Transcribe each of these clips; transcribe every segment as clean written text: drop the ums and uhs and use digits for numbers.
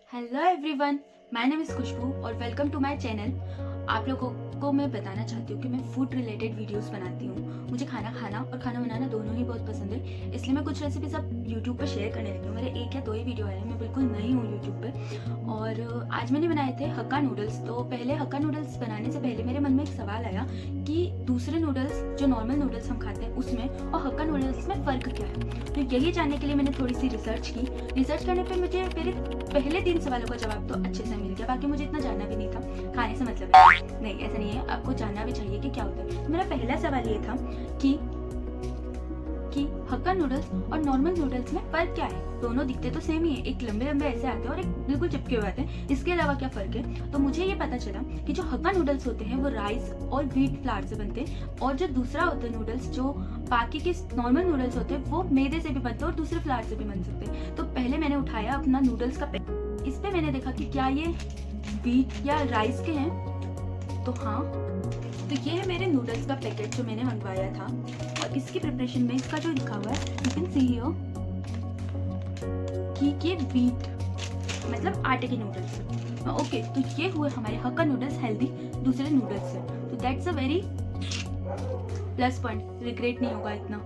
Hello everyone, my name is Khushboo और welcome to my channel. आप लोगों को मैं बताना चाहती हूँ कि मैं फूड रिलेटेड वीडियोस बनाती हूँ। मुझे खाना खाना और खाना बनाना दोनों ही बहुत पसंद है, इसलिए मैं कुछ रेसिपीज अब यूट्यूब पर शेयर करने लगी हूँ। मेरे 1 या 2 ही वीडियो आए हैं, मैं बिल्कुल नई हूँ यूट्यूब पे। और आज मैंने बनाए थे हक्का नूडल्स। तो पहले हक्का नूडल्स बनाने से पहले मेरे मन में एक सवाल आया कि दूसरे नूडल्स जो नॉर्मल नूडल्स हम खाते हैं उसमें और हक्का नूडल्स में फ़र्क क्या है। तो यही जानने के लिए मैंने थोड़ी सी रिसर्च की। रिसर्च करने पे मुझे मेरे पहले 3 सवालों का जवाब तो अच्छे से मिल गया, बाकी मुझे इतना जानना भी नहीं था। खाने से मतलब है नहीं, ऐसा नहीं है, आपको जानना भी चाहिए कि क्या होता है। तो मेरा पहला सवाल ये था कि हक्का नूडल्स और नॉर्मल नूडल्स में फ़र्क क्या है। दोनों दिखते तो सेम ही है, एक लंबे लंबे ऐसे आते हैं और एक बिल्कुल चिपके हुए आते हैं। इसके अलावा क्या फ़र्क है, तो मुझे ये पता चला कि जो हक्का नूडल्स होते हैं वो राइस और व्हीट फ्लावर से बनते हैं, और जो दूसरा होता है नूडल्स, जो बाकी के नॉर्मल नूडल्स होते हैं, वो मैदे से भी बनते हैं और दूसरे फ्लावर से भी बन सकते हैं। तो पहले मैंने उठाया अपना नूडल्स का पैकेट, इस पर मैंने देखा कि क्या ये व्हीट या राइस के हैं। तो हाँ, तो ये है मेरे नूडल्स का पैकेट जो मैंने मंगवाया था। और इसकी प्रिपरेशन में इसका जो लिखा हुआ है, यू कैन सी हियर कि ये व्हीट मतलब आटे के नूडल्स है। ओके, तो ये हुए हमारे हक्का नूडल्स हेल्दी दूसरे नूडल्स से। तो that's a very plus point, regret नहीं होगा इतना।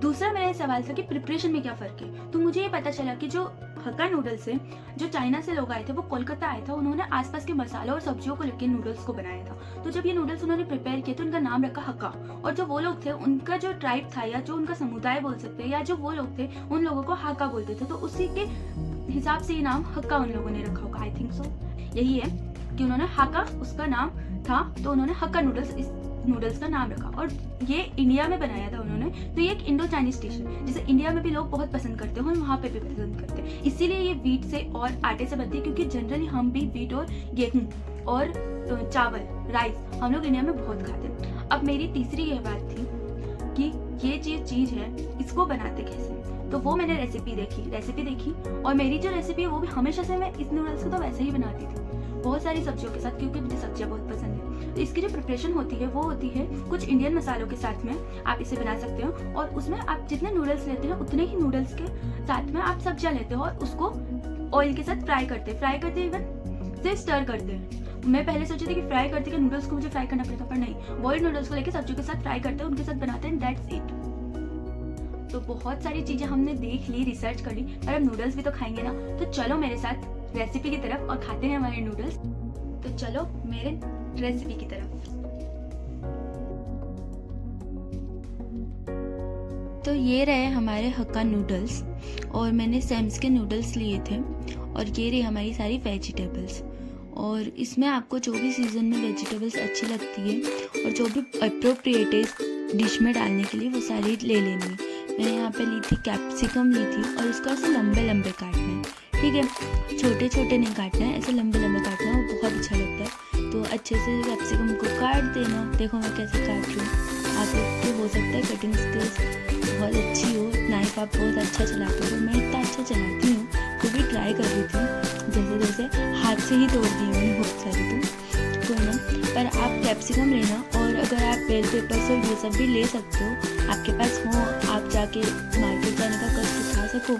दूसरा मेरा सवाल था कि प्रिपरेशन में क्या फ़र्क है। तो मुझे ये पता चला कि जो हक्का नूडल्स है, जो चाइना से लोग आए थे, वो कोलकाता आए थे, उन्होंने आसपास के मसालों और सब्जियों को लेकर नूडल्स को बनाया था। तो जब ये नूडल्स उन्होंने प्रिपेयर किए तो उनका नाम रखा हक्का। और जो वो लोग थे, उनका जो ट्राइब था या जो उनका समुदाय बोल सकते हैं, या जो वो लोग थे, उन लोगों को हाका बोलते थे। तो उसी के हिसाब से ये नाम हक्का उन लोगों ने रखा होगा, आई थिंक सो। यही है कि उन्होंने हाका उसका नाम था, तो उन्होंने हक्का नूडल्स इस नूडल्स का नाम रखा। और ये इंडिया में बनाया था उन्होंने। तो ये एक इंडो चाइनीज डिश है, जिसे इंडिया में भी लोग बहुत पसंद करते हैं और वहाँ पे भी पसंद करते हैं। इसीलिए ये व्हीट से और आटे से बनती है, क्योंकि जनरली हम भी व्हीट और गेहूँ और चावल, राइस हम लोग इंडिया में बहुत खाते हैं। अब मेरी तीसरी यह बात थी कि ये चीज़ है, इसको बनाते कैसे। तो वो मैंने रेसिपी देखी और मेरी जो रेसिपी है वो भी हमेशा से मैं इस नूडल्स को तो वैसे ही बनाती थी, बहुत सारी सब्जियों के साथ, क्योंकि मुझे सब्जियां बहुत पसंद है। तो इसकी जो प्रिपरेशन होती है वो होती है कुछ इंडियन मसालों के साथ में आप इसे बना सकते हो। और उसमें आप जितने नूडल्स लेते हैं उतने ही नूडल्स के साथ में आप सब्जियां लेते हो और उसको ऑयल के साथ फ्राई करते इवन से स्टर करते हैं। मैं पहले सोची थी कि फ्राई करते कि नूडल्स को मुझे फ्राई करना पड़ेगा, पर नहीं, बॉइल्ड नूडल्स को लेकर सब्जियों के साथ फ्राई करते हैं, उनके साथ बनाते हैं, दैट्स इट। तो बहुत सारी चीजें हमने देख ली, रिसर्च कर ली, पर अब नूडल्स भी तो खाएंगे ना। तो चलो मेरे साथ रेसिपी की तरफ और खाते हैं हमारे नूडल्स। तो चलो मेरे रेसिपी की तरफ। तो ये रहे हमारे हक्का नूडल्स, और मैंने सैम्स के नूडल्स लिए थे। और ये रही हमारी सारी वेजिटेबल्स। और इसमें आपको जो भी सीजन में वेजिटेबल्स अच्छी लगती है और जो भी अप्रोप्रिएट है डिश में डालने के लिए, वो सारी ले लेनी है। मैंने यहाँ पे ली थी कैप्सिकम ली थी, और इसको ऐसे लंबे लंबे काटना है, ठीक है, छोटे छोटे नहीं काटना है, ऐसे लंबे लंबे काटना है, वो बहुत अच्छा लगता है। तो अच्छे से कैप्सिकम को काट देना। देखो मैं कैसे काट रही हूँ। आप लोग को हो सकता है कटिंग स्किल्स बहुत अच्छी हो, नाइफ आप बहुत अच्छा चलाते हो, मैं इतना अच्छा चलाती हूँ, तो भी ट्राई कर रही थी, जैसे हाथ से ही तोड़ दी मैंने बहुत सारी। तो ना, पर आप कैप्सिकम लेना, और अगर आप बेल पेपर्स और ये सब भी ले सकते हो, आपके पास हो, आप जाके मार्केट जाने का कष्ट उठा सको,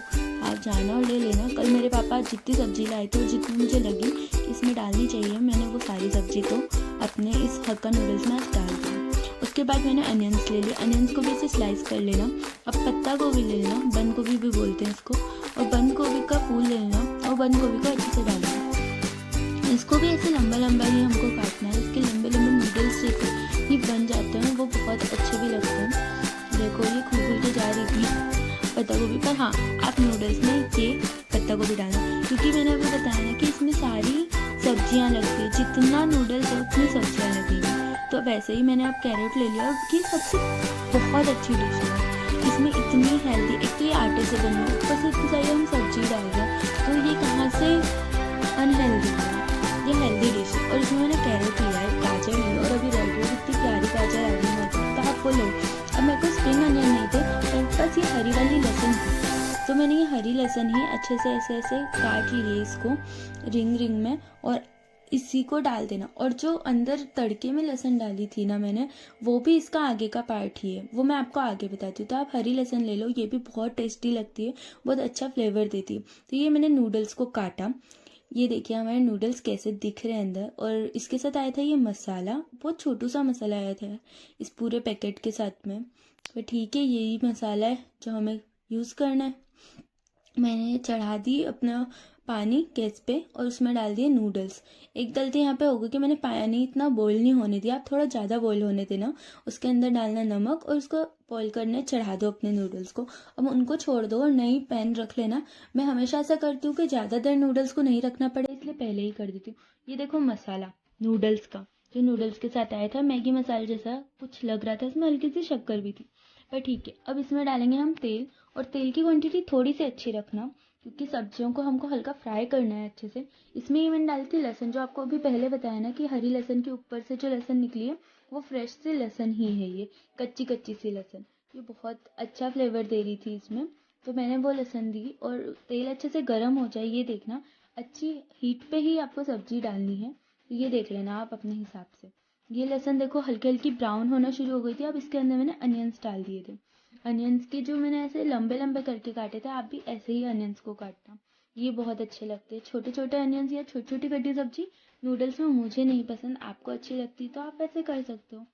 आप जाना और ले लेना। कल मेरे पापा जितनी सब्जी लाए थे और जितनी मुझे लगी इसमें डालनी चाहिए, मैंने वो सारी सब्जी तो अपने इस हक्का नूडल्स में डाल दी। उसके बाद मैंने अनियंस ले लिए, अनियंस को भी इसे स्लाइस कर लेना। अब पत्ता गोभी ले लेना, बंद गोभी भी बोलते हैं इसको, और बंद गोभी का फूल ले लेना और बंद गोभी को अच्छे से डालना। इसको भी ऐसे लंबा लंबा ही हमको काटना है। इसके लंबे लंबे नूडल्स ही बन जाते हैं, वो बहुत अच्छे भी लगते हैं। देखो ये खुल के जा रही थी पत्ता गोभी, पर हाँ, आप नूडल्स में ये पत्ता गोभी डालना, क्योंकि मैंने अभी बताया ना कि इसमें सारी सब्जियां लगती है, जितना नूडल्स है उतनी सब्जियां लगेंगी। तो वैसे ही मैंने अब कैरेट ले लिया, और ये सबसे बहुत अच्छी डिश है। इसमें इतनी हेल्दी, एक तो ये आटे से बनी है, ऊपर से इतनी सारी हम सब्जी डाल रहे हैं, तो ये कहाँ से अनहेल्दी है, ये हेल्दी डिश है। और इसमें मैंने कैरेट लिया है, गाजर लिया, और अभी रेड इतनी प्यारी गाजर आ रही है, तो आप वो लो। अब मेरे को स्प्रिंग अनियन नहीं थे, बस ये हरी वाली लहसुन थी, तो मैंने ये हरी लहसुन ही अच्छे से ऐसे ऐसे काट लिए इसको रिंग में, और इसी को डाल देना। और जो अंदर तड़के में लहसुन डाली थी ना मैंने, वो भी इसका आगे का पार्ट ही है, वो मैं आपको आगे बताती हूँ। तो आप हरी लहसुन ले लो, ये भी बहुत टेस्टी लगती है, बहुत अच्छा फ्लेवर देती है। तो ये मैंने नूडल्स को काटा, ये देखिए हमारे नूडल्स कैसे दिख रहे हैं अंदर। और इसके साथ आया था ये मसाला, बहुत छोटू सा मसाला आया था इस पूरे पैकेट के साथ में। तो ठीक है, यही मसाला है जो हमें यूज़ करना है। मैंने चढ़ा दी अपना पानी गैस पे और उसमें डाल दिए नूडल्स। एक गलती यहाँ पे हो गई कि मैंने पानी इतना बॉईल नहीं होने दिया, आप थोड़ा ज़्यादा बॉईल होने देना। उसके अंदर डालना नमक और उसको बॉईल करने चढ़ा दो अपने नूडल्स को। अब उनको छोड़ दो और नई पैन रख लेना। मैं हमेशा ऐसा करती हूँ कि ज़्यादा देर नूडल्स को नहीं रखना पड़े, इसलिए पहले ही कर देती हूँ। ये देखो मसाला नूडल्स का जो नूडल्स के साथ आया था, मैगी मसाले जैसा कुछ लग रहा था, इसमें हल्की सी शक्कर भी थी, पर ठीक है। अब इसमें डालेंगे हम तेल, और तेल की क्वांटिटी थोड़ी सी अच्छी रखना क्योंकि सब्जियों को हमको हल्का फ्राई करना है अच्छे से। इसमें ही मैंने डाली थी लहसुन, जो आपको अभी पहले बताया ना कि हरी लहसुन के ऊपर से जो लहसुन निकली है वो फ्रेश सी लहसुन ही है, ये कच्ची कच्ची सी लहसुन। ये बहुत अच्छा फ्लेवर दे रही थी इसमें, तो मैंने वो लहसुन दी। और तेल अच्छे से गर्म हो जाए, ये देखना अच्छी हीट पे ही आपको सब्जी डालनी है, तो ये देख लेना आप अपने हिसाब से। ये लहसुन देखो हल्की हल्की ब्राउन होना शुरू हो गई थी। अब इसके अंदर मैंने अनियंस डाल दिए थे। अनियंस के जो मैंने ऐसे लंबे लंबे करके काटे थे, आप भी ऐसे ही अनियंस को काटना, ये बहुत अच्छे लगते हैं। छोटे छोटे अनियंस या छोटी छोटी कटी सब्जी नूडल्स में मुझे नहीं पसंद, आपको अच्छी लगती तो आप ऐसे कर सकते हो।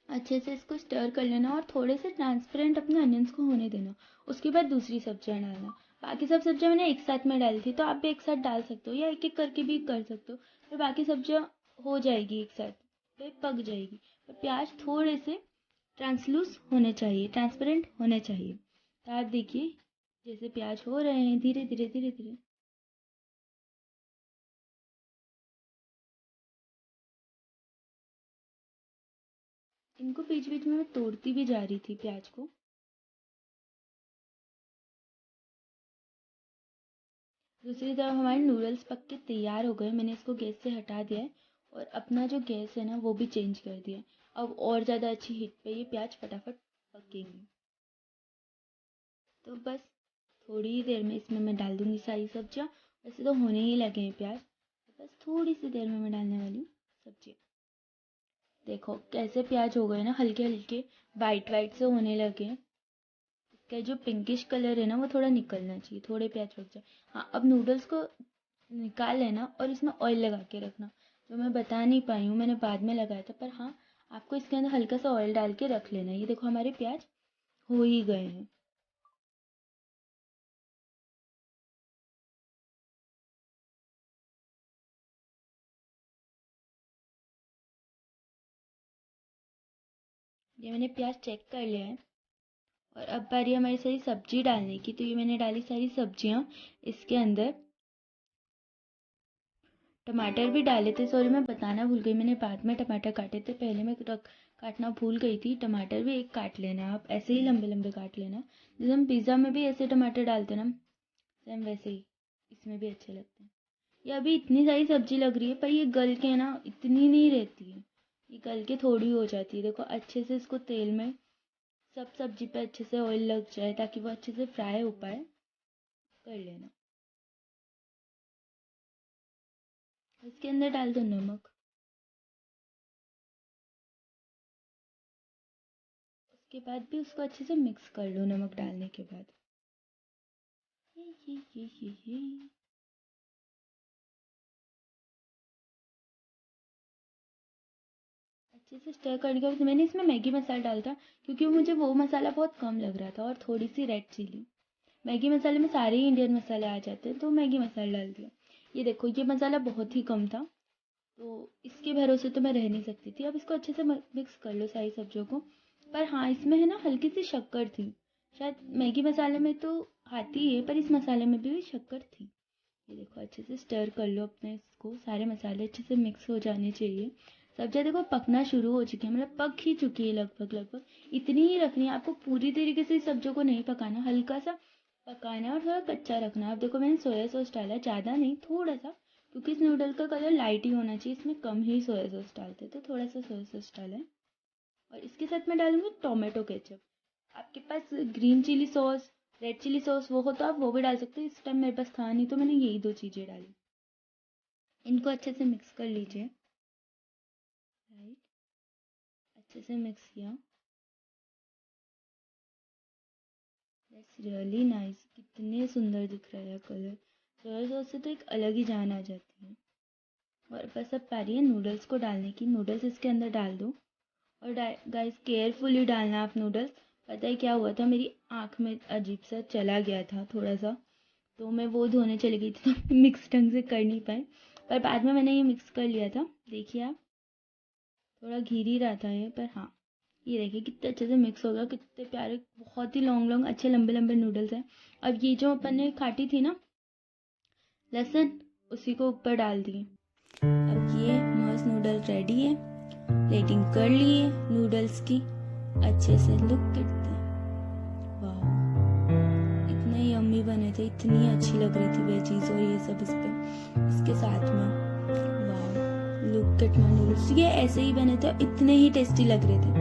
अच्छे से इसको स्टर कर लेना और थोड़े से ट्रांसपेरेंट अपने अनियंस को होने देना। उसके बाद दूसरी सब्जियां डालना। बाकी सब सब्जियां मैंने एक साथ में डाली थी, तो आप भी एक साथ डाल सकते हो या एक एक करके भी कर सकते हो। फिर बाकी सब्जियां हो जाएगी एक साथ, फिर पक जाएगी। पर प्याज थोड़े से ट्रांसलूस होने चाहिए, ट्रांसपेरेंट होने चाहिए। तो आप देखिए जैसे प्याज हो रहे हैं धीरे धीरे धीरे धीरे। इनको बीच बीच में मैं तोड़ती भी जा रही थी प्याज को। दूसरी तरफ हमारे नूडल्स पक के तैयार हो गए। मैंने इसको गैस से हटा दिया है और अपना जो गैस है ना वो भी चेंज कर दिया है। अब और ज़्यादा अच्छी हीट पे ये प्याज फटाफट पकेंगे। तो बस थोड़ी ही देर में इसमें मैं डाल दूंगी सारी सब्जियाँ। वैसे तो होने ही लगे हैं प्याज, तो बस थोड़ी सी देर में मैं डालने वाली हूँ सब्जियाँ। देखो कैसे प्याज हो गए ना, हल्के हल्के वाइट वाइट से होने लगे हैं। इसका जो पिंकिश कलर है ना वो थोड़ा निकलना चाहिए, थोड़े प्याज पक जाए। हाँ, अब नूडल्स को निकाल लेना और इसमें ऑयल लगा के रखना। जो मैं बता नहीं पाई हूँ, मैंने बाद में लगाया था, पर हाँ आपको इसके अंदर हल्का सा ऑयल डाल के रख लेना। ये देखो हमारे प्याज हो ही गए हैं। ये मैंने प्याज चेक कर लिया है। और अब बारी हमारी सारी सब्जी डालने की, तो ये मैंने डाली सारी सब्जियाँ इसके अंदर। टमाटर भी डाले थे, सॉरी मैं बताना भूल गई, मैंने बाद में टमाटर काटे थे, पहले मैं काटना भूल गई थी। टमाटर भी एक काट लेना, आप ऐसे ही लंबे लंबे काट लेना, जैसे हम पिज़्ज़ा में भी ऐसे टमाटर डालते हैं ना, सेम वैसे ही इसमें भी अच्छे लगते हैं। ये अभी इतनी सारी सब्जी लग रही है, पर ये गल के ना इतनी नहीं रहती है, ये गल के थोड़ी हो जाती है। देखो अच्छे से इसको तेल में सब सब्जी पे अच्छे से ऑयल लग जाए ताकि वो अच्छे से फ्राई हो पाए, कर लेना। इसके अंदर डाल दो नमक। उसके बाद भी उसको अच्छे से मिक्स कर लो नमक डालने के बाद। ये। अच्छे से स्टर करने के बाद मैंने इसमें मैगी मसाला डाला था, क्योंकि मुझे वो मसाला बहुत कम लग रहा था, और थोड़ी सी रेड चिली। मैगी मसाले में सारे ही इंडियन मसाले आ जाते हैं, तो मैगी मसाला डाल दिया। ये देखो ये मसाला बहुत ही कम था, तो इसके भरोसे तो मैं रह नहीं सकती थी। अब इसको अच्छे से मिक्स कर लो सारी सब्जियों को। पर हाँ इसमें है ना हल्की सी शक्कर थी, शायद मैगी मसाले में तो आती ही है, पर इस मसाले में भी शक्कर थी। ये देखो अच्छे से स्टर कर लो अपने इसको, सारे मसाले अच्छे से मिक्स हो जाने चाहिए। सब्जियाँ देखो पकना शुरू हो चुकी है, मतलब पक ही चुकी है लगभग लगभग। इतनी ही रखनी है आपको, पूरी तरीके से सब्जियों को नहीं पकाना, हल्का सा पकाना है और थोड़ा कच्चा रखना है। अब देखो मैंने सोया सॉस डाला, ज़्यादा नहीं थोड़ा सा, क्योंकि इस नूडल का कलर लाइट ही होना चाहिए, इसमें कम ही सोया सॉस डालते हैं, तो थोड़ा सा सोया सॉस डाला है। और इसके साथ मैं डालूंगी टोमेटो केचप। आपके पास green chilli sauce, red chilli sauce वो हो तो आप वो भी डाल सकते हो, इस टाइम मेरे पास था नहीं तो मैंने यही दो चीज़ें डाली। इनको अच्छे से मिक्स कर लीजिए। राइट, अच्छे से मिक्स किया। दैट्स रियली नाइस, कितने सुंदर दिख रहा है कलर। सोया सॉस से तो एक अलग ही जान आ जाती है। और बस अब पारी है नूडल्स को डालने की। नूडल्स इसके अंदर डाल दो और गाइस केयरफुली डालना आप नूडल्स। पता है क्या हुआ था, मेरी आँख में अजीब सा चला गया था थोड़ा सा, तो मैं वो धोने चली गई थी तो मिक्स ढंग से कर नहीं पाई, पर बाद में मैंने ये मिक्स कर लिया था। देखिए आप, थोड़ा घिर ही रहा था ये, पर हाँ ये देखिए कितने अच्छे से मिक्स हो गया, कितने प्यारे बहुत ही लॉन्ग लॉन्ग अच्छे लंबे लंबे नूडल्स हैं। अब ये जो अपन ने काटी थी ना लहसुन, उसी को ऊपर डाल दिए। अब ये मस्त नूडल रेडी है। प्लेटिंग कर लिए नूडल्स की, अच्छे से लुक करते हैं। वाह, इतने यम्मी बने थे, इतनी अच्छी लग रही थी वेजीज और ये सब इसके साथ में। वाह, लुक एट माय नूडल्स, ये ऐसे ही बने थे, इतने ही टेस्टी लग रहे थे।